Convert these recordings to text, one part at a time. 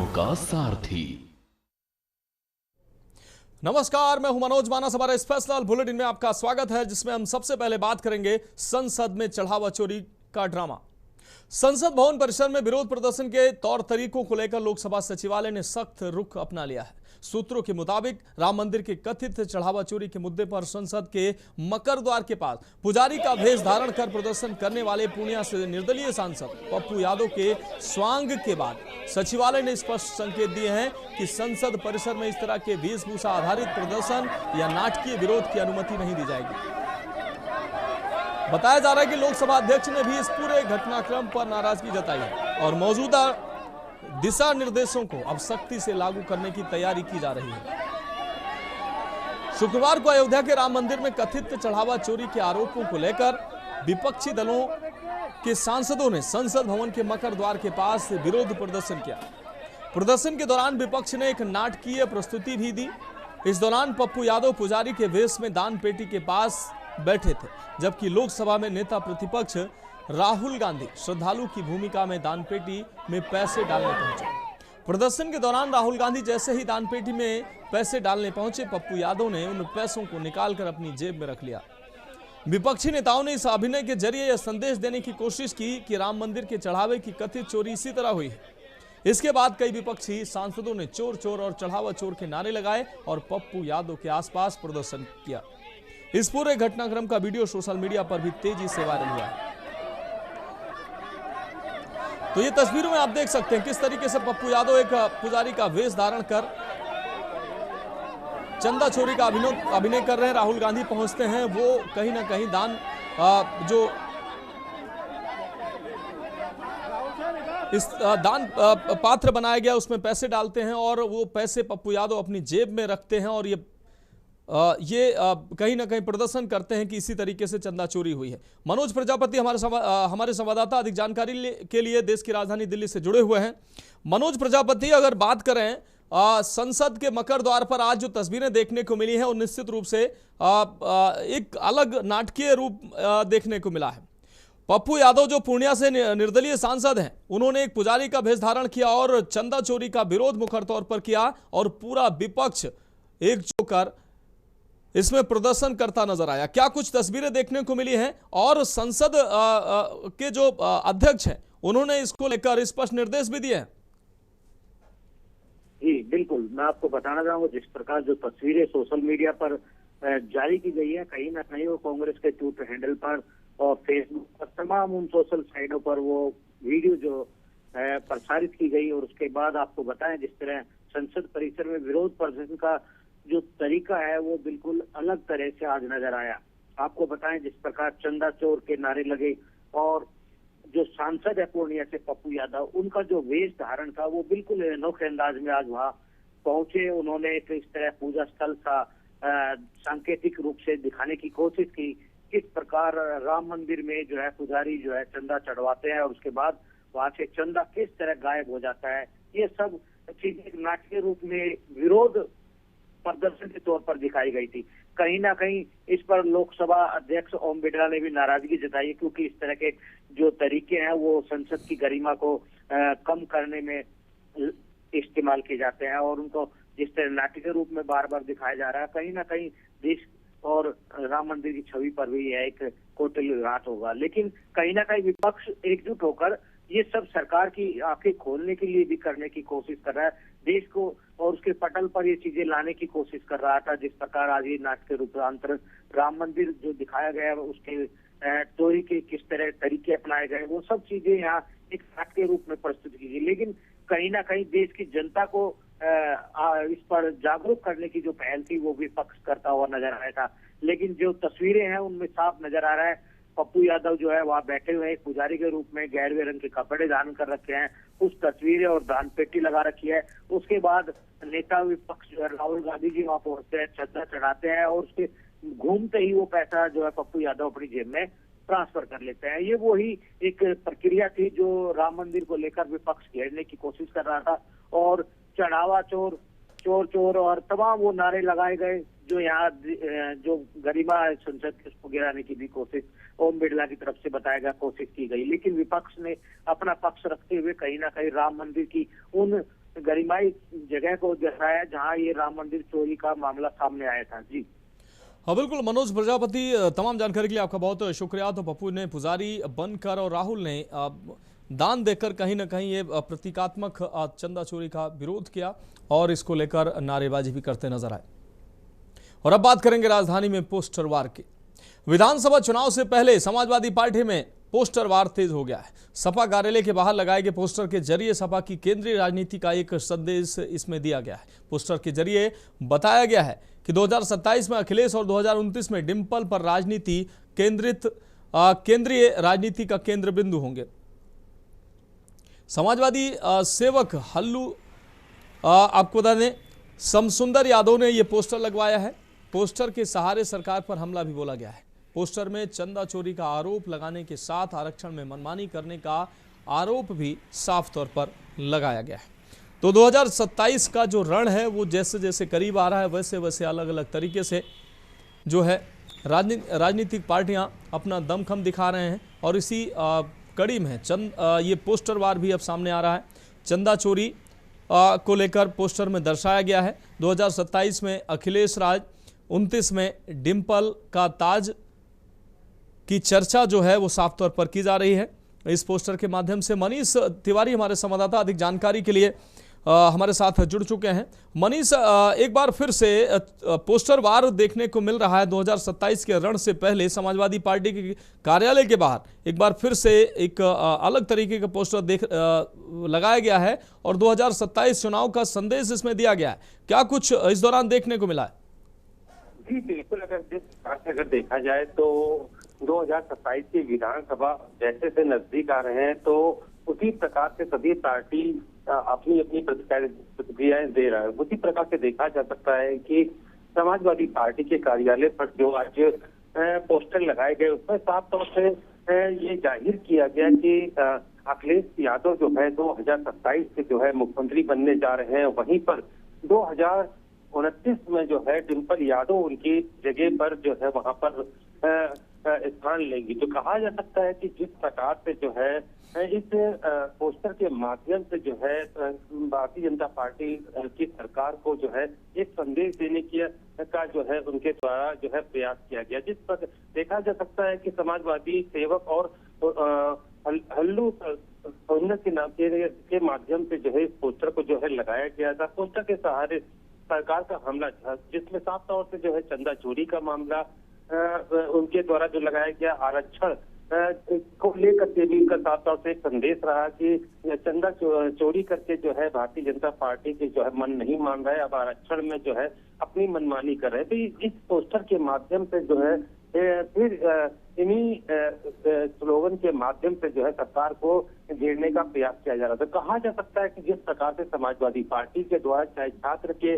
का सारथी। नमस्कार, मैं हूं मनोज मानस। हमारे स्पेशल बुलेटिन में आपका स्वागत है, जिसमें हम सबसे पहले बात करेंगे संसद में चढ़ावा चोरी का ड्रामा। संसद भवन परिसर में विरोध प्रदर्शन के तौर तरीकों को लेकर लोकसभा सचिवालय ने सख्त रुख अपना लिया है। सूत्रों के मुताबिक राम मंदिर के कथित चढ़ावा चोरी के मुद्दे पर संसद के मकर द्वार के पास पुजारी का भेष धारण कर प्रदर्शन करने वाले पूर्णिया से निर्दलीय सांसद पप्पू यादव के स्वांग के बाद सचिवालय ने स्पष्ट संकेत दिए हैं कि संसद परिसर में इस तरह के वेशभूषा आधारित प्रदर्शन या नाटकीय विरोध की अनुमति नहीं दी जाएगी। बताया जा रहा है कि लोकसभा अध्यक्ष ने भी इस पूरे घटनाक्रम पर नाराजगी जताई है और मौजूदा दिशा निर्देशों को अब सख्ती से लागू करने की तैयारी की जा रही है। शुक्रवार को अयोध्या के राम मंदिर में कथित चढ़ावा चोरी के आरोपों को लेकर विपक्षी दलों के सांसदों ने संसद भवन के मकर द्वार के पास विरोध प्रदर्शन किया। प्रदर्शन के दौरान विपक्ष ने एक नाटकीय प्रस्तुति भी दी। इस दौरान पप्पू यादव पुजारी के वेश में दान पेटी के पास बैठे थे, जबकि लोकसभा में नेता प्रतिपक्ष राहुल गांधी श्रद्धालु की भूमिका में दान पेटी में पैसे डालने पहुंचे। प्रदर्शन के दौरान राहुल गांधी जैसे ही दान पेटी में पैसे डालने पहुंचे, पप्पू यादव ने उन पैसों को निकालकर अपनी जेब में रख लिया। विपक्षी नेताओं ने इस अभिनय के जरिए यह संदेश देने की कोशिश की कि राम मंदिर के चढ़ावे की कथित चोरी इसी तरह हुई है। इसके बाद कई विपक्षी सांसदों ने चोर चोर और चढ़ावा चोर के नारे लगाए और पप्पू यादव के आसपास प्रदर्शन किया। इस पूरे घटनाक्रम का वीडियो सोशल मीडिया पर भी तेजी से वायरल हुआ है। तो ये तस्वीरों में आप देख सकते हैं किस तरीके से पप्पू यादव एक पुजारी का वेश धारण कर चंदा चोरी का अभिनय कर रहे हैं। राहुल गांधी पहुंचते हैं, वो कहीं ना कहीं दान जो इस दान पात्र बनाया गया उसमें पैसे डालते हैं और वो पैसे पप्पू यादव अपनी जेब में रखते हैं और ये कहीं ना कहीं प्रदर्शन करते हैं कि इसी तरीके से चंदा चोरी हुई है। मनोज प्रजापति हमारे संवाददाता अधिक जानकारी के लिए देश की राजधानी दिल्ली से जुड़े हुए हैं। मनोज प्रजापति, अगर बात करें संसद के मकर द्वार पर आज जो तस्वीरें देखने को मिली हैं और निश्चित रूप से एक अलग नाटकीय रूप देखने को मिला है। पप्पू यादव जो पूर्णिया से निर्दलीय सांसद हैं, उन्होंने एक पुजारी का भेष धारण किया और चंदा चोरी का विरोध मुखर तौर पर किया और पूरा विपक्ष एकजुट होकर इसमें प्रदर्शन करता नजर आया। क्या कुछ तस्वीरें देखने को मिली हैं और संसद के जो अध्यक्ष हैं उन्होंने इसको लेकर स्पष्ट निर्देश भी दिए हैं? जी बिल्कुल, मैं आपको बताना चाहूंगा जिस प्रकार जो तस्वीरें सोशल मीडिया पर जारी की गई है, कहीं ना कहीं वो कांग्रेस के ट्विटर हैंडल पर और फेसबुक पर तमाम उन सोशल साइटों पर वो वीडियो जो प्रसारित की गई और उसके बाद आपको बताएं जिस तरह संसद परिसर में विरोध प्रदर्शन का जो तरीका है वो बिल्कुल अलग तरह से आज नजर आया। आपको बताएं जिस प्रकार चंदा चोर के नारे लगे और जो सांसद है पूर्णिया से पप्पू यादव, उनका जो वेश धारण था वो बिल्कुल अनोखे अंदाज में आज वहां पहुंचे। उन्होंने एक इस तरह पूजा स्थल का सांकेतिक रूप से दिखाने की कोशिश की, किस प्रकार राम मंदिर में जो है पुजारी जो है चंदा चढ़वाते हैं और उसके बाद वहां से चंदा किस तरह गायब हो जाता है। ये सब चीजें नाटकीय रूप में विरोध प्रदर्शन के तौर पर दिखाई गई थी। कहीं ना कहीं इस पर लोकसभा अध्यक्ष ओम बिरला ने भी नाराजगी जताई, क्योंकि इस तरह के जो तरीके हैं वो संसद की गरिमा को कम करने में इस्तेमाल किए जाते हैं और उनको जिस तरह नाटकीय रूप में बार बार दिखाया जा रहा है, कहीं ना कहीं देश और राम मंदिर की छवि पर भी यह एक कौटिल्य घात होगा। लेकिन कहीं ना कहीं विपक्ष एकजुट होकर ये सब सरकार की आंखें खोलने के लिए भी करने की कोशिश कर रहा है, देश को और उसके पटल पर ये चीजें लाने की कोशिश कर रहा था। जिस प्रकार आज ये नाटकीय रूपांतर राम मंदिर जो दिखाया गया उसके चोरी के किस तरह तरीके अपनाए गए, वो सब चीजें यहाँ एक नाटकीय रूप में प्रस्तुत की गई। लेकिन कहीं ना कहीं देश की जनता को इस पर जागरूक करने की जो पहल थी वो विपक्ष करता हुआ नजर आया था। लेकिन जो तस्वीरें हैं उनमें साफ नजर आ रहा है पप्पू यादव जो है वहाँ बैठे हुए एक पुजारी के रूप में गहरे रंग के कपड़े धारण कर रखे हैं, कुछ तस्वीरें और दान पेटी लगा रखी है। उसके बाद नेता विपक्ष जो है राहुल गांधी जी वहाँ पहुंचते हैं, चंदा चढ़ाते हैं और उसके घूमते ही वो पैसा जो है पप्पू यादव अपनी जेब में ट्रांसफर कर लेते हैं। ये वही एक प्रक्रिया थी जो राम मंदिर को लेकर विपक्ष घेरने की कोशिश कर रहा था और चढ़ावा चोर, चोर चोर और तमाम वो नारे लगाए गए जो यहाँ जो गरिमा संसद के उसको गिराने की भी कोशिश ओम बिरला की तरफ से बताया गया, कोशिश की गई। लेकिन विपक्ष ने अपना पक्ष रखते हुए कहीं ना कहीं राम मंदिर की उन गरिमाई जगह को दर्शाया जहां ये राम मंदिर चोरी का मामला सामने आया था। जी हाँ बिल्कुल मनोज प्रजापति, तमाम जानकारी के लिए आपका बहुत शुक्रिया। तो पप्पू ने पुजारी बनकर और राहुल ने दान देकर कहीं ना कहीं ये प्रतीकात्मक चंदा चोरी का विरोध किया और इसको लेकर नारेबाजी भी करते नजर आए। और अब बात करेंगे राजधानी में पोस्टर वार की। विधानसभा चुनाव से पहले समाजवादी पार्टी में पोस्टर वार तेज हो गया है। सपा कार्यालय के बाहर लगाए गए पोस्टर के जरिए सपा की केंद्रीय राजनीति का एक संदेश इसमें दिया गया है। पोस्टर के जरिए बताया गया है कि 2027 में अखिलेश और 2029 में डिंपल पर राजनीति केंद्रीय राजनीति का केंद्र बिंदु होंगे। समाजवादी सेवक हल्लू आपको बता दें समसुंदर यादव ने यह पोस्टर लगवाया है। पोस्टर के सहारे सरकार पर हमला भी बोला गया है। पोस्टर में चंदा चोरी का आरोप लगाने के साथ आरक्षण में मनमानी करने का आरोप भी साफ तौर पर लगाया गया है। तो 2027 का जो रण है वो जैसे जैसे करीब आ रहा है वैसे वैसे अलग अलग तरीके से जो है राजनीतिक पार्टियां अपना दमखम दिखा रहे हैं और इसी कड़ी में ये पोस्टर वार भी अब सामने आ रहा है। चंदा चोरी को लेकर पोस्टर में दर्शाया गया है 2027 में अखिलेश राज, 29 में डिंपल का ताज की चर्चा जो है वो साफ तौर पर की जा रही है। इस पोस्टर के माध्यम से मनीष तिवारी हमारे संवाददाता अधिक जानकारी के लिए हमारे साथ जुड़ चुके हैं। मनीष, एक बार फिर से पोस्टर वार देखने को मिल रहा है। 2027 के रण से पहले समाजवादी पार्टी के कार्यालय के बाहर एक बार फिर से एक अलग तरीके का पोस्टर लगाया गया है और 2027 चुनाव का संदेश इसमें दिया गया है। क्या कुछ इस दौरान देखने को मिला है? जी बिल्कुल, अगर देखा जाए तो 2027 की विधानसभा जैसे से नजदीक आ रहे हैं तो उसी प्रकार से सभी पार्टी अपनी अपनी प्रतिक्रियाएं दे रहा है। उसी प्रकार से देखा जा सकता है कि समाजवादी पार्टी के कार्यालय पर जो आज पोस्टर लगाए गए उसमें साफ तौर से ये जाहिर किया गया कि अखिलेश यादव जो है 2027 से जो है मुख्यमंत्री बनने जा रहे हैं। वहीं पर 2029 में जो है डिंपल यादव उनकी जगह पर जो है वहां पर स्थान लेंगी। तो कहा जा सकता है कि जिस प्रकार से जो है इस पोस्टर के माध्यम से जो है भारतीय जनता पार्टी की सरकार को जो है एक संदेश देने की का जो है उनके द्वारा जो है प्रयास किया गया, जिस पर देखा जा सकता है कि समाजवादी सेवक और हल्लू के नाम के माध्यम से जो है इस पोस्टर को जो है लगाया गया था। पोस्टर के सहारे सरकार का हमला था, जिसमें साफ तौर से जो है चंदा चोरी का मामला उनके द्वारा जो लगाया गया, आरक्षण को लेकर के भी उनका साफ तौर से एक संदेश रहा कि चंदा चोरी करके जो है भारतीय जनता पार्टी के जो है मन नहीं मान रहा है, अब आरक्षण में जो है अपनी मनमानी कर रहे हैं। तो इस पोस्टर के माध्यम से जो है फिर इन्हीं स्लोगन के माध्यम से जो है सरकार को घेरने का प्रयास किया जा रहा था। कहा जा सकता है कि जिस प्रकार से समाजवादी पार्टी के द्वारा चाहे छात्र के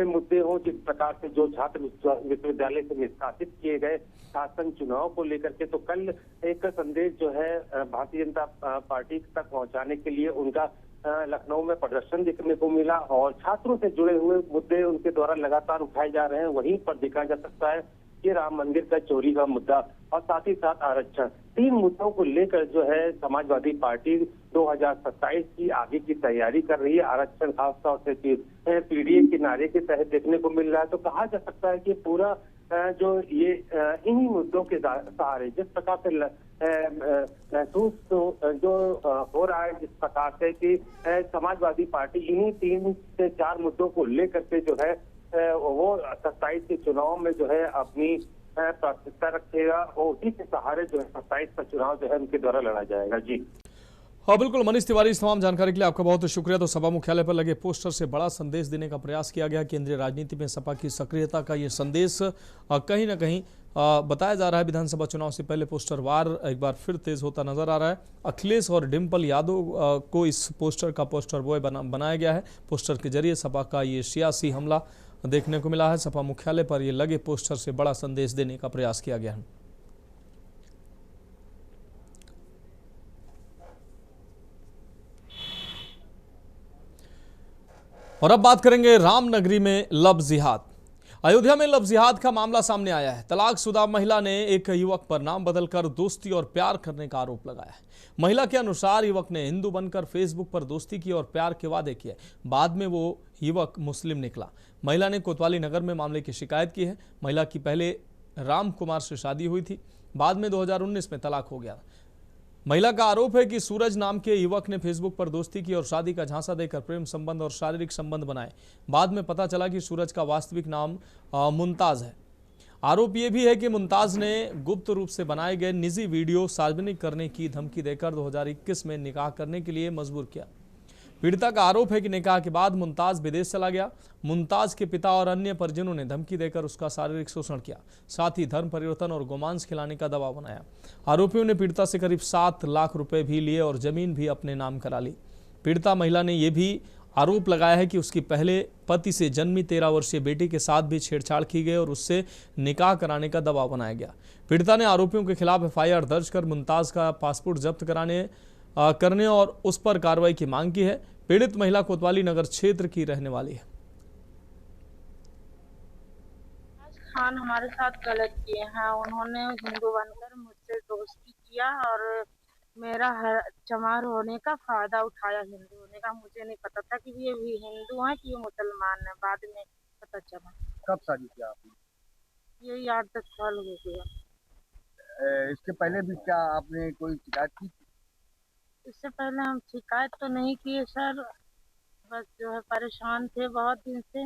मुद्दे हो, जिस प्रकार से जो छात्र विश्वविद्यालय से निष्कासित किए गए शासन चुनाव को लेकर के, तो कल एक संदेश जो है भारतीय जनता पार्टी तक पहुंचाने के लिए उनका लखनऊ में प्रदर्शन देखने को मिला और छात्रों से जुड़े हुए मुद्दे उनके द्वारा लगातार उठाए जा रहे हैं। वहीं पर देखा जा सकता है कि राम मंदिर का चोरी का मुद्दा और साथ ही साथ आरक्षण, तीन मुद्दों को लेकर जो है समाजवादी पार्टी 2027 की आगे की तैयारी कर रही है। आरक्षण खासतौर से पीडीए के नारे के तहत देखने को मिल रहा है। तो कहा जा सकता है कि पूरा जो ये इन्हीं मुद्दों के सहारे जिस प्रकार से महसूस जो हो रहा है, जिस प्रकार से कि समाजवादी पार्टी इन्हीं 3 से 4 मुद्दों को लेकर के जो है वो 27 के चुनाव में जो है अपनी प्राथमिकता रखेगा और उसी के सहारे जो है 27 का चुनाव जो है उनके द्वारा लड़ा जाएगा। जी हाँ बिल्कुल मनीष तिवारी, इस तमाम जानकारी के लिए आपका बहुत शुक्रिया। तो सपा मुख्यालय पर लगे पोस्टर से बड़ा संदेश देने का प्रयास किया गया। केंद्रीय राजनीति में सपा की सक्रियता का ये संदेश कहीं ना कहीं बताया जा रहा है। विधानसभा चुनाव से पहले पोस्टर वार एक बार फिर तेज होता नजर आ रहा है। अखिलेश और डिंपल यादव को इस पोस्टर का पोस्टर बॉय बनाया गया है। पोस्टर के जरिए सपा का ये सियासी हमला देखने को मिला है। सपा मुख्यालय पर ये लगे पोस्टर से बड़ा संदेश देने का प्रयास किया गया है। और अब बात करेंगे रामनगरी में लव जिहाद। अयोध्या में लव जिहाद का मामला सामने आया है। तलाकशुदा महिला ने एक युवक पर नाम बदलकर दोस्ती और प्यार करने का आरोप लगाया है। महिला के अनुसार युवक ने हिंदू बनकर फेसबुक पर दोस्ती की और प्यार के वादे किए। बाद में वो युवक मुस्लिम निकला। महिला ने कोतवाली नगर में मामले की शिकायत की है। महिला की पहले राम कुमार से शादी हुई थी, बाद में 2019 में तलाक हो गया। महिला का आरोप है कि सूरज नाम के युवक ने फेसबुक पर दोस्ती की और शादी का झांसा देकर प्रेम संबंध और शारीरिक संबंध बनाए। बाद में पता चला कि सूरज का वास्तविक नाम मुमताज है। आरोप यह भी है कि मुमताज ने गुप्त रूप से बनाए गए निजी वीडियो सार्वजनिक करने की धमकी देकर 2021 में निकाह करने के लिए मजबूर किया। पीड़िता का आरोप है कि निकाह के बाद मुमताज विदेश चला गया। मुमताज के पिता और अन्य परिजनों ने धमकी देकर उसका शारीरिक शोषण किया, साथ ही धर्म परिवर्तन और गोमांस खिलाने का दबाव बनाया। आरोपियों ने पीड़िता से करीब 7 लाख रुपए भी लिए और जमीन भी अपने नाम करा ली। पीड़िता महिला ने यह भी आरोप लगाया है कि उसकी पहले पति से जन्मी 13 वर्षीय बेटी के साथ भी छेड़छाड़ की गई और उससे निकाह कराने का दबाव बनाया गया। पीड़िता ने आरोपियों के खिलाफ FIR दर्ज कर मुमताज का पासपोर्ट जब्त करने और उस पर कार्रवाई की मांग की है। पीड़ित महिला कोतवाली नगर क्षेत्र की रहने वाली है। खान हमारे साथ गलत किए हैं। उन्होंने हिंदू बनकर मुझसे दोस्ती किया और मेरा चमार होने का फायदा उठाया। हिंदू होने का मुझे नहीं पता था कि ये भी हिंदू हैं कि ये मुसलमान हैं, बाद में पता चला। कब शादी किया आपने? ये 8-10 साल हो गया। इसके पहले भी क्या आपने कोई शिकायत की? इससे पहले हम शिकायत तो नहीं किए सर, बस जो है परेशान थे बहुत दिन से।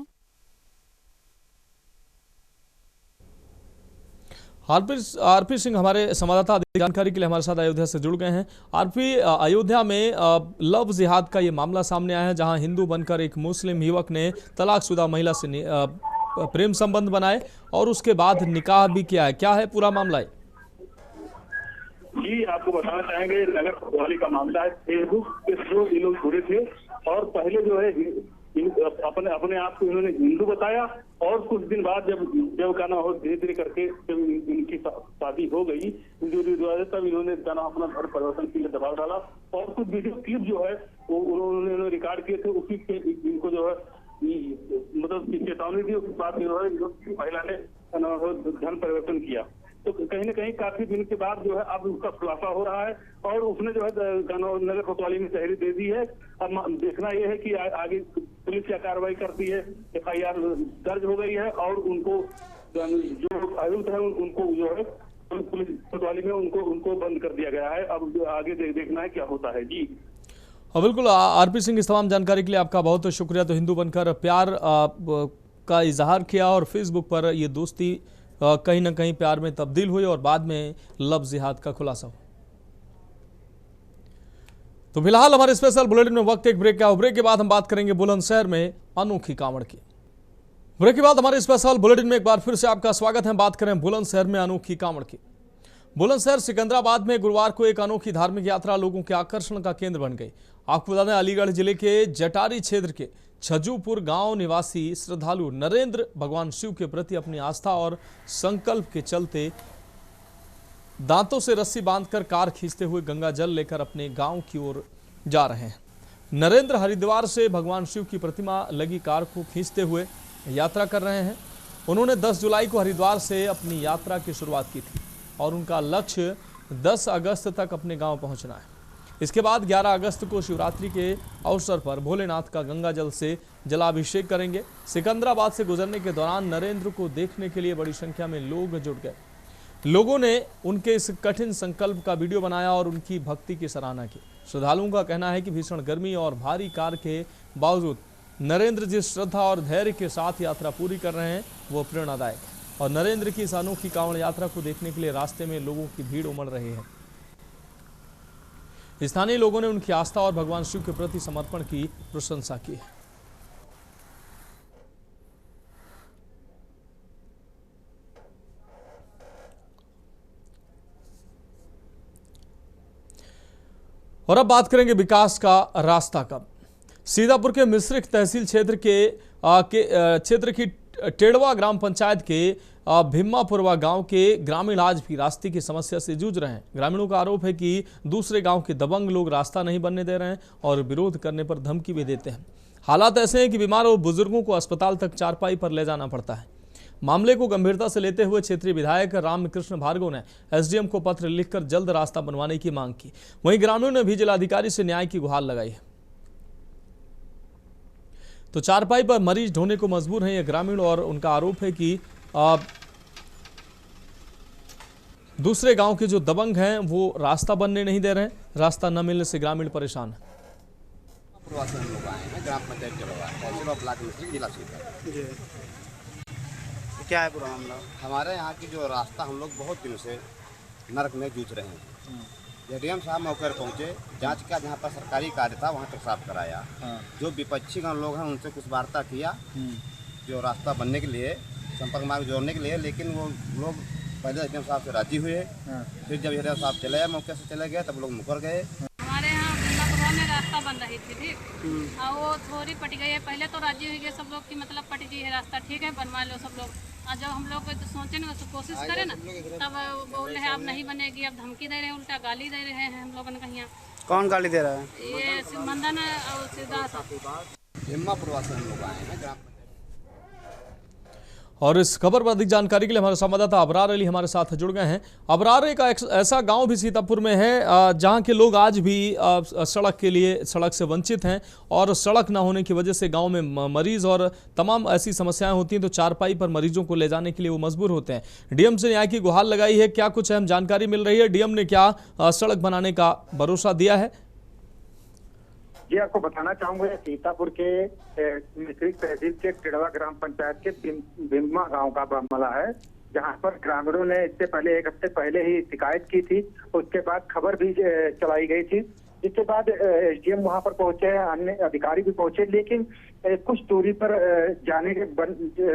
आरपी सिंह हमारे संवाददाता अधिक जानकारी के लिए हमारे साथ अयोध्या से जुड़ गए हैं। आरपी, अयोध्या में लव जिहाद का ये मामला सामने आया है, जहां हिंदू बनकर एक मुस्लिम युवक ने तलाकशुदा महिला से प्रेम संबंध बनाए और उसके बाद निकाह भी किया है। क्या है पूरा मामला है? जी, आपको बताना चाहेंगे, नगर कोतवाली का मामला है। फेसबुक के थ्रू ये लोग जुड़े थे और पहले जो है अपने आप को इन्होंने हिंदू बताया और कुछ दिन बाद जब गाना हो धीरे धीरे करके जब इनकी शादी हो गई, तब इन्होंने गाना अपना धर्म परिवर्तन के लिए दबाव डाला और कुछ वीडियो क्लिप जो है वो उन्होंने रिकॉर्ड किए थे। उसी के इनको जो है मतलब चेतावनी दी। उसके बाद जो है महिला ने धर्म परिवर्तन किया। तो कहीं न कहीं काफी दिन के बाद जो है अब उसका खुलासा हो रहा है और उसने जो है नगर कोतवाली में तहरीर दे दी है। अब देखना यह है कि आगे पुलिस क्या कार्रवाई करती है। FIR दर्ज हो गई है और उनको जो आयुक्त है उनको जो है पुलिस कोतवाली में उनको बंद कर दिया गया है। अब आगे देखना है क्या होता है। जी बिल्कुल आरपी सिंह, इस तमाम जानकारी के लिए आपका बहुत शुक्रिया। तो हिंदू बनकर प्यार का इजहार किया और फेसबुक पर ये दोस्ती कहीं ना कहीं प्यार में तब्दील हुई और बाद में लव जिहाद का खुलासा हुआ। तो फिलहाल हमारे स्पेशल बुलेटिन में वक्त एक ब्रेक का। ब्रेक के बाद हम बात करेंगे बुलंदशहर में अनोखी कांवड़ की। ब्रेक के बाद हमारे स्पेशल बुलेटिन में एक बार फिर से आपका स्वागत है। बात करें बुलंदशहर में अनोखी कांवड़ की। बुलंदशहर सिकंदराबाद में गुरुवार को एक अनोखी धार्मिक यात्रा लोगों के आकर्षण का केंद्र बन गई। आपको बता दें, अलीगढ़ जिले के जटारी क्षेत्र के छजूपुर गांव निवासी श्रद्धालु नरेंद्र भगवान शिव के प्रति अपनी आस्था और संकल्प के चलते दांतों से रस्सी बांधकर कार खींचते हुए गंगा जल लेकर अपने गांव की ओर जा रहे हैं। नरेंद्र हरिद्वार से भगवान शिव की प्रतिमा लगी कार को खींचते हुए यात्रा कर रहे हैं। उन्होंने 10 जुलाई को हरिद्वार से अपनी यात्रा की शुरुआत की थी और उनका लक्ष्य 10 अगस्त तक अपने गांव पहुंचना है। इसके बाद 11 अगस्त को शिवरात्रि के अवसर पर भोलेनाथ का गंगा जल से जलाभिषेक करेंगे। सिकंदराबाद से गुजरने के दौरान नरेंद्र को देखने के लिए बड़ी संख्या में लोग जुट गए। लोगों ने उनके इस कठिन संकल्प का वीडियो बनाया और उनकी भक्ति की सराहना की। श्रद्धालुओं का कहना है कि भीषण गर्मी और भारी कार के बावजूद नरेंद्र जिस श्रद्धा और धैर्य के साथ यात्रा पूरी कर रहे हैं वो प्रेरणादायक है और नरेंद्र की इस अनोखी कांवड़ यात्रा को देखने के लिए रास्ते में लोगों की भीड़ उमड़ रही है। स्थानीय लोगों ने उनकी आस्था और भगवान शिव के प्रति समर्पण की प्रशंसा की है। और अब बात करेंगे विकास का रास्ता कब। सीतापुर के मिश्रिक तहसील क्षेत्र की टेड़वा ग्राम पंचायत के भीमापुरवा गांव के ग्रामीण आज भी रास्ते की समस्या से जूझ रहे हैं। ग्रामीणों का आरोप है कि दूसरे गांव के दबंग लोग रास्ता नहीं बनने दे रहे हैं और विरोध करने पर धमकी भी देते हैं। हालात ऐसे हैं कि बीमार और बुजुर्गों को अस्पताल तक चारपाई पर ले जाना पड़ता है। मामले को गंभीरता से लेते हुए क्षेत्रीय विधायक रामकृष्ण भार्गव ने एसडीएम को पत्र लिखकर जल्द रास्ता बनवाने की मांग की। वहीं ग्रामीणों ने भी जिलाधिकारी से न्याय की गुहार लगाई है। तो चारपाई पर मरीज ढोने को मजबूर हैं ये ग्रामीण, और उनका आरोप है कि दूसरे गांव के जो दबंग हैं वो रास्ता बनने नहीं दे रहे हैं। रास्ता न मिलने से ग्रामीण परेशान है। प्रवासी हम लोग आए हैं, ग्राम पंचायत चलवा तहसील और ब्लॉक मिस्त्री जिला सीकर जी। क्या है पूरा मामला? हमारे यहाँ की जो रास्ता हम लोग बहुत दिनों से नरक में जूझ रहे हैं। एडीएम साहब मौके पर पहुँचे, जांच का जहाँ पर सरकारी कार्य था वहाँ तक साफ कराया। जो विपक्षी लोग हैं उनसे कुछ वार्ता किया जो रास्ता बनने के लिए, संपर्क मार्ग जोड़ने के लिए, लेकिन वो लोग पहले एडीएम साहब से राजी हुए। फिर जब एडीएम साहब चले गए, मौके से चले गए, तब लोग मुकर गए। हमारे यहाँ में रास्ता बन रही थी, ठीक, और वो थोड़ी पट गई है। पहले तो राजी हुई गए सब लोग की मतलब पट गई है रास्ता, ठीक है बनवा लो सब लोग। और जब हम लोग तो सोचे ना, कोशिश करें ना, तब बोल रहे हैं अब नहीं बनेगी, अब धमकी दे रहे हैं, उल्टा गाली दे रहे हैं हम लोगों ने। कहीं कौन गाली दे रहा है? ये मंदन और सिद्धार्थ हिम्मापुर से हम लोग आए हैं ग्राम। और इस खबर पर अधिक जानकारी के लिए हमारे संवाददाता अबरार अली हमारे साथ जुड़ गए हैं। अबरार, एक ऐसा गांव भी सीतापुर में है जहां के लोग आज भी सड़क के लिए, सड़क से वंचित हैं, और सड़क ना होने की वजह से गांव में मरीज और तमाम ऐसी समस्याएं होती हैं, तो चारपाई पर मरीजों को ले जाने के लिए वो मजबूर होते हैं। डीएम से न्याय की गुहार लगाई है, क्या कुछ अहम जानकारी मिल रही है? डीएम ने क्या सड़क बनाने का भरोसा दिया है? जी, आपको बताना चाहूंगा सीतापुर के मिश्रिक तहसील के टिड़वा ग्राम पंचायत के बिम्मा गांव का मामला है, जहां पर ग्रामीणों ने इससे पहले 1 हफ्ते पहले ही शिकायत की थी। उसके बाद खबर भी चलाई गई थी, जिसके बाद एसडीएम वहां पर पहुंचे, अन्य अधिकारी भी पहुंचे, लेकिन कुछ दूरी पर जाने के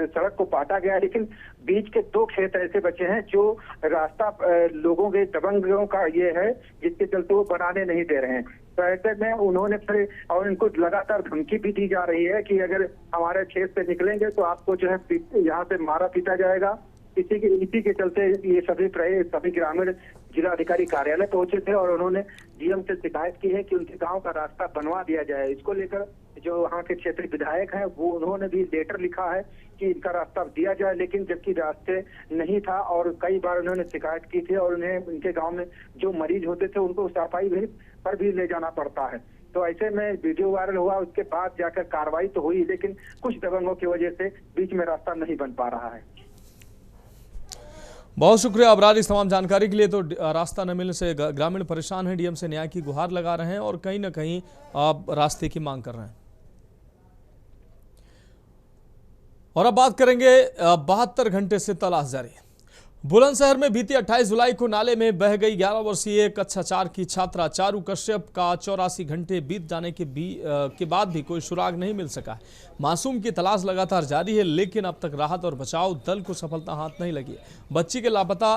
सड़क को पाटा गया, लेकिन बीच के 2 खेत ऐसे बचे हैं जो रास्ता लोगों के दबंगों का ये है, जिसके चलते वो बनाने नहीं दे रहे हैं। तो ऐसे में उन्होंने फिर, और इनको लगातार धमकी भी दी जा रही है कि अगर हमारे खेत से निकलेंगे तो आपको जो है यहाँ पे मारा पीटा जाएगा। इसी के चलते ये सभी ग्रामीण जिलाधिकारी कार्यालय पहुंचे थे और उन्होंने डीएम से शिकायत की है कि उनके गांव का रास्ता बनवा दिया जाए। इसको लेकर जो वहाँ के क्षेत्रीय विधायक हैं वो उन्होंने भी लेटर लिखा है कि इनका रास्ता दिया जाए, लेकिन जबकि रास्ते नहीं था और कई बार उन्होंने शिकायत की थी और उन्हें उनके गाँव में जो मरीज होते थे उनको सफाई पर भी ले जाना पड़ता है। तो ऐसे में वीडियो वायरल हुआ, उसके बाद जाकर कार्रवाई तो हुई, लेकिन कुछ दबंगों की वजह से बीच में रास्ता नहीं बन पा रहा है। बहुत शुक्रिया अबरार इस तमाम जानकारी के लिए। तो रास्ता न मिलने से ग्रामीण परेशान हैं, डीएम से न्याय की गुहार लगा रहे हैं और कहीं ना कहीं रास्ते की मांग कर रहे हैं। और अब बात करेंगे 72 घंटे से तलाश जारी। बुलंदशहर में बीती 28 जुलाई को नाले में बह गई 11 वर्षीय कक्षा 4 की छात्रा चारू कश्यप का 84 घंटे बीत जाने के बाद भी कोई सुराग नहीं मिल सका है। मासूम की तलाश लगातार जारी है, लेकिन अब तक राहत और बचाव दल को सफलता हाथ नहीं लगी है। बच्ची के लापता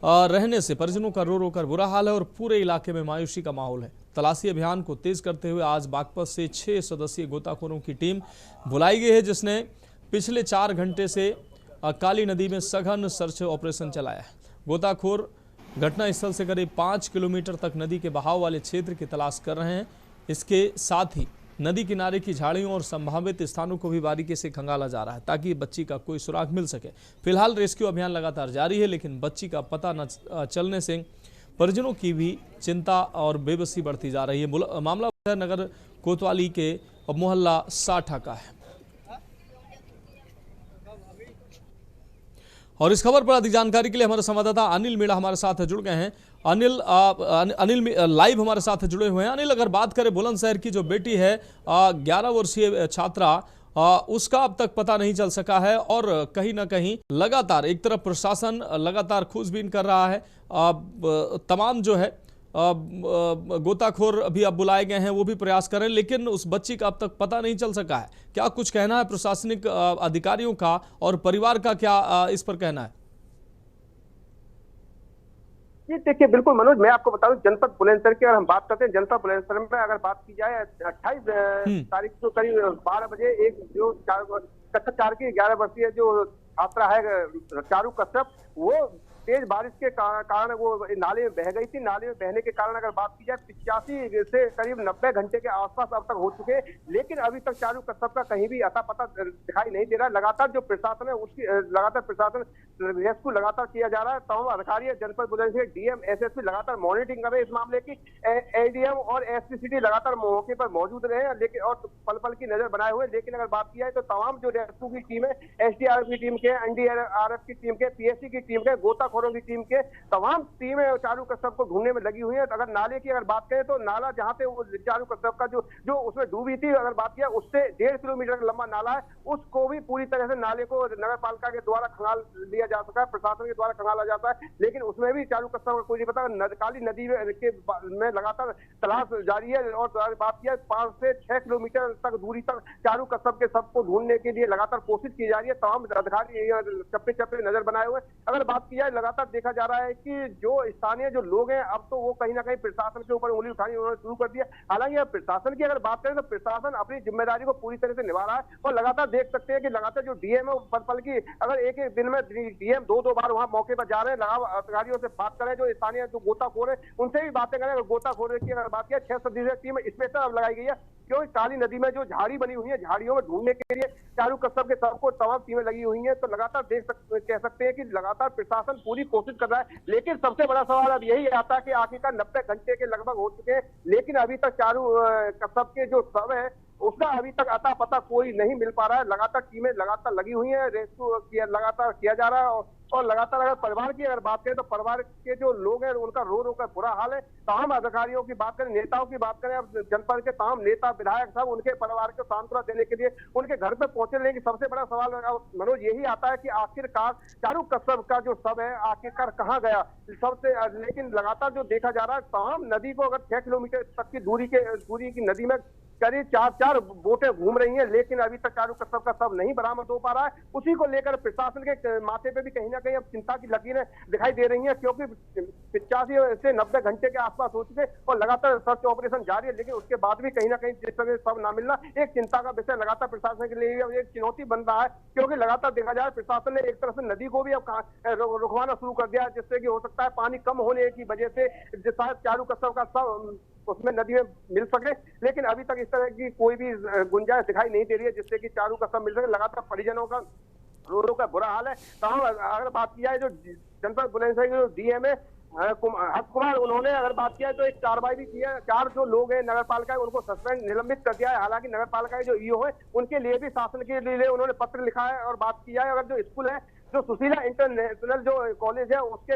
रहने से परिजनों का रो रो कर बुरा हाल है और पूरे इलाके में मायूसी का माहौल है। तलाशी अभियान को तेज करते हुए आज बागपत से 6 सदस्यीय गोताखोरों की टीम बुलाई गई है, जिसने पिछले 4 घंटे से काली नदी में सघन सर्च ऑपरेशन चलाया है। गोताखोर घटनास्थल से करीब 5 किलोमीटर तक नदी के बहाव वाले क्षेत्र की तलाश कर रहे हैं। इसके साथ ही नदी किनारे की झाड़ियों और संभावित स्थानों को भी बारीकी से खंगाला जा रहा है ताकि बच्ची का कोई सुराग मिल सके। फिलहाल रेस्क्यू अभियान लगातार जारी है, लेकिन बच्ची का पता न चलने से परिजनों की भी चिंता और बेबसी बढ़ती जा रही है। मामला नगर कोतवाली के मोहल्ला साठा का है। और इस खबर पर अधिक जानकारी के लिए हमारे संवाददाता अनिल मीणा हमारे साथ जुड़ गए हैं। अनिल लाइव हमारे साथ जुड़े हुए हैं। अनिल, अगर बात करें बुलंदशहर की जो बेटी है 11 वर्षीय छात्रा, उसका अब तक पता नहीं चल सका है और कहीं ना कहीं लगातार एक तरफ प्रशासन लगातार खोजबीन कर रहा है, तमाम जो है गोताखोर अभी अब बुलाए गए हैं, वो भी प्रयास करें, लेकिन उस बच्ची का अब तक पता नहीं चल सका है। क्या कुछ कहना है प्रशासनिक अधिकारियों का और परिवार का, क्या इस पर कहना है? जी देखिए, बिल्कुल मनोज, मैं आपको बता दूं जनपद बुलंदशहर की अगर हम बात करते हैं, जनपद बुलंदशहर में अगर बात की जाए 28 तारीख को करीब 12 बजे एक जो कक्षा 4 की 11 वर्षीय जो छात्रा है चारू कश्यप, वो तेज बारिश के कारण वो नाले में बह गई थी। नाले में बहने के कारण अगर बात की जाए 85 से करीब 90 घंटे के आसपास अब तक हो चुके हैं, लेकिन अभी तक चारू कस्बा का कहीं भी अता पता दिखाई नहीं दे रहा। लगातार जो प्रशासन है उसकी लगातार प्रशासन रेस्क्यू लगातार किया जा रहा है। तमाम अधिकारी जनपद बुलंदशहर डीएम एसएसपी लगातार मॉनिटरिंग कर रहे हैं इस मामले की। एडीएम और एसपीसीटी लगातार मौके पर मौजूद रहे हैं, लेकिन और पल पल की नजर बनाए हुए। लेकिन अगर बात की जाए तो तमाम जो रेस्क्यू की टीम है, एसडीआरएफ की टीम के, एनडीआरएफ की टीम के, पीएससी की टीम के, गोताखोरों की टीम के, तमाम टीमें चारू कस्बा को ढूंढने में लगी हुई है। अगर नाले की अगर बात करें तो नाला जहां पे वो चारू कस्बा का जो उसमें डूबी थी, अगर बात किया उससे 1.5 किलोमीटर लंबा नाला है, उसको भी पूरी तरह से नाले को नगर पालिका के द्वारा खंगाल लिया जा सका है, प्रशासन के द्वारा खंगाला जाता है। लेकिन उसमें भी चारू कस्बा को कोई नहीं पता। काली नदी में लगातार तलाश जारी है और बात किया 5 से 6 किलोमीटर तक दूरी तक चारू कस्बा के सबको ढूंढने के लिए लगातार कोशिश की जा रही है। तमाम अधिकारी चप्पे चप्पे नजर बनाए हुए। अगर बात की जाए लगातार देखा जा रहा है कि जो स्थानीय जो लोग हैं अब तो वो कहीं ना कहीं प्रशासन के ऊपर उंगली उठानी उन्होंने शुरू कर दिया। हालांकि प्रशासन की अगर बात करें तो प्रशासन अपनी जिम्मेदारी को पूरी तरह से निभा रहा है और लगातार देख सकते हैं कि लगातार जो डीएम है पल पल की अगर एक एक दिन में डीएम 2-2 बार वहां मौके पर जा रहे हैं। अधिकारियों से बात करें, जो स्थानीय जो गोताखोर है उनसे भी बातें करें। गोताखोर की अगर बात किया 6 सदस्यीय टीम स्पेशल अब लगाई गई है, क्योंकि काली नदी में जो झाड़ी बनी हुई है, झाड़ियों में ढूंढने के लिए चारू कस्बा के सबको तमाम टीमें लगी हुई हैं। तो लगातार कह सकते हैं कि लगातार प्रशासन पूरी कोशिश कर रहा है। लेकिन सबसे बड़ा सवाल अब यही आता है कि आखिरकार 90 घंटे के लगभग हो चुके हैं, लेकिन अभी तक चारू कस्बा के जो शव है उसका अभी तक अता पता कोई नहीं मिल पा रहा है। लगातार टीमें लगातार लगी हुई हैं, रेस्क्यू लगातार किया जा रहा है और लगातार अगर परिवार की अगर बात करें तो परिवार के जो लोग हैं उनका रो रो कर बुरा हाल है। तमाम अधिकारियों की बात करें, नेताओं की बात करें, अब जनपद के तमाम नेता विधायक सब उनके परिवार को सांत्वना देने के लिए उनके घर पे पहुंचे। लेकिन सबसे बड़ा सवाल मनोज यही आता है कि आखिरकार चारू कस्बा का जो शव है आखिरकार कहाँ गया सबसे। लेकिन लगातार जो देखा जा रहा है तमाम नदी को अगर 6 किलोमीटर तक की दूरी की नदी में करीब 4 बोटें घूम रही हैं, लेकिन अभी तक चारू कस्बा का शव नहीं बरामद हो पा रहा है। उसी को लेकर प्रशासन के माथे पे भी कहीं ना कहीं अब चिंता की लकीरें दिखाई दे रही हैं, क्योंकि 85 से 90 घंटे के आसपास हो चुके और लगातार सर्च ऑपरेशन जारी है। लेकिन उसके बाद भी कहीं ना कहीं जिस तरह शव ना मिलना एक चिंता का विषय लगातार प्रशासन के लिए एक चुनौती बन रहा है, क्योंकि लगातार देखा जाए प्रशासन ने एक तरफ से नदी को भी अब रुकवाना शुरू कर दिया है, जिससे कि हो सकता है पानी कम होने की वजह से शायद चारू कस्बा का शव उसमें नदी में मिल सके। लेकिन अभी तक इस तरह की कोई भी गुंजाइश दिखाई नहीं दे रही है जिससे कि चारू कस्बा मिल सके। लगातार परिजनों का रो रो का बुरा हाल है। तमाम अगर बात की जाए जो जनपद बुलंदशहर के जो डीएम है हर्ष कुमार, उन्होंने अगर बात किया तो एक कार्रवाई भी की है। 4 जो लोग हैं नगर पालिका उनको सस्पेंड निलंबित कर दिया है। हालांकि नगर पालिका जो ईओ है उनके लिए भी शासन के लिए उन्होंने पत्र लिखा है। और बात की जाए अगर जो स्कूल है जो सुशीला इंटरनेशनल जो कॉलेज है उसके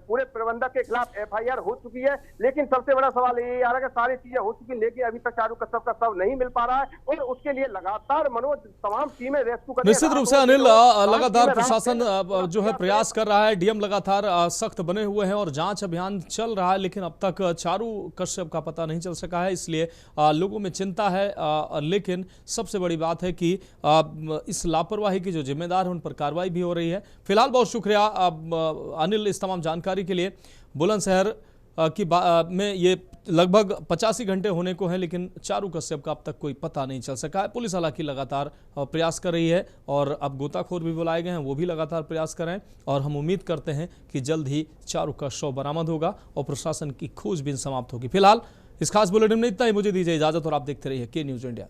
पूरे प्रबंधक के खिलाफ एफआईआर हो चुकी है। लेकिन सबसे बड़ा सवाल ये आ रहा है कि सारी चीजें हो चुकी, लेकिन अभी तक चारू कस्बा का शव नहीं मिल पा रहा है और उसके लिए लगातार मनोज तमाम टीमें रेस्क्यू कर। निश्चित रूप से अनिल, लगातार प्रशासन जो है प्रयास कर रहा है, डीएम लगातार सख्त बने हुए हैं और जांच अभियान चल रहा है, लेकिन अब तक चारू कश्यप का पता नहीं चल सका है, इसलिए लोगों में चिंता है। लेकिन सबसे बड़ी बात है कि इस लापरवाही की जो जिम्मेदार है उन पर कार्रवाई भी हो रही है। फिलहाल बहुत शुक्रिया अनिल इस तमाम जानकारी के लिए। बुलंदशहर की में ये लगभग 85 घंटे होने को है, लेकिन चारू कश्यप का अब तक कोई पता नहीं चल सका है। पुलिस हालांकि लगातार प्रयास कर रही है और अब गोताखोर भी बुलाए गए हैं, वो भी लगातार प्रयास कर रहे हैं और हम उम्मीद करते हैं कि जल्द ही चारू का शव बरामद होगा और प्रशासन की खोजबीन समाप्त होगी। फिलहाल इस खास बुलेटिन में इतना ही। मुझे दीजिए इजाजत और आप देखते रहिए के न्यूज़ इंडिया।